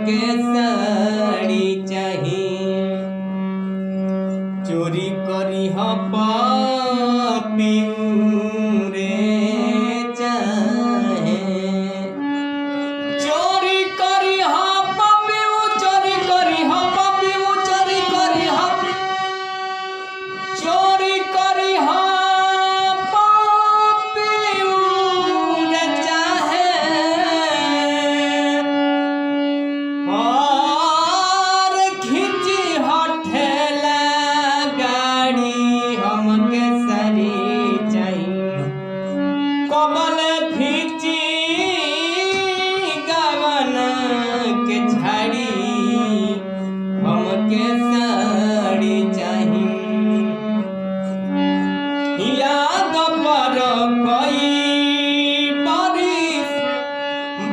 हमके साड़ी चाहिए। चोरी करी हा पापियू रे चाहे, चोरी करी हा पापियू, चोरी करी हा पापियू, चोरी करी हा, चोरी करी हा पापियू रे चाहे। और खिंची हठेला गाड़ी हमके सरी चाहिए। कमल खिंची गवन के झाड़ी हमके साड़ी चाहिए। याद पर कोई बारिश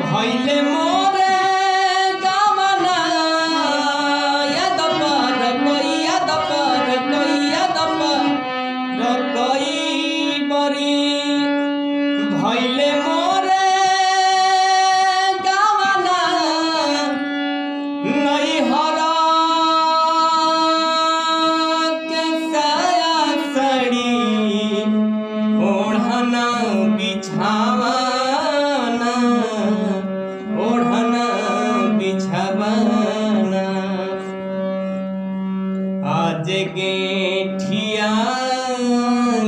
भइले मोरे गवना, याद पर कोई, याद पर कोई, याद पर कोई बारिश भइले मोरे गवना। नैहरा के साया साड़ी ओढ़ना बिछावाना, ओढ़ना बिछावाना। आज गेठिया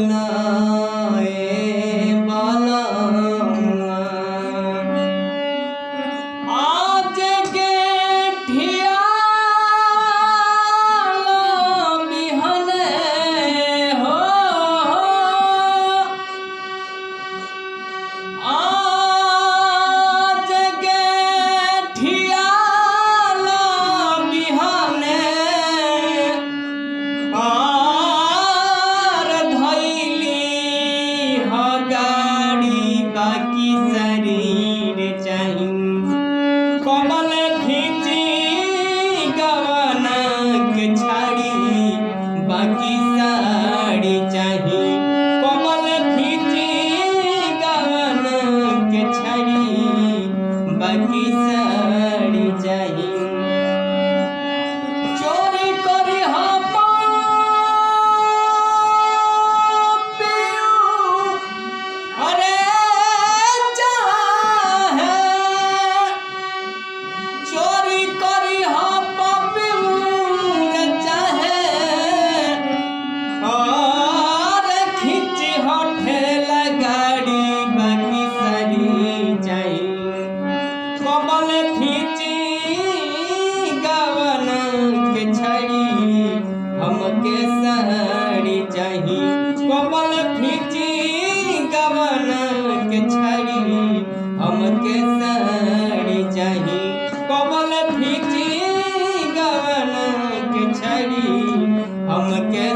लाए बालमुआ, आज गेठिया ला बिहने हो, आज गेठिया ला बिहने। आर धैली ह गाड़ी बाकी शरीर चाहिए। कमल खिंची गवना के छाड़ी बाकी साड़ी चाहिए। कमल खिंची गवना के छाड़ी बाकी साड़ी चाहिए। चोरी करी हा पापियू अरे चाहे, चोरी करी हा पापियू रे चाहे। और खिंची हठेला गाड़ी बाकी साड़ी चाहिए। कमल खिंची गवना के छड़ी हमके साड़ी चाहिए। कमल खिंची गवना के छड़ी हमके साड़ी चाहिए। कमल खिंची गवना के छड़ी हमके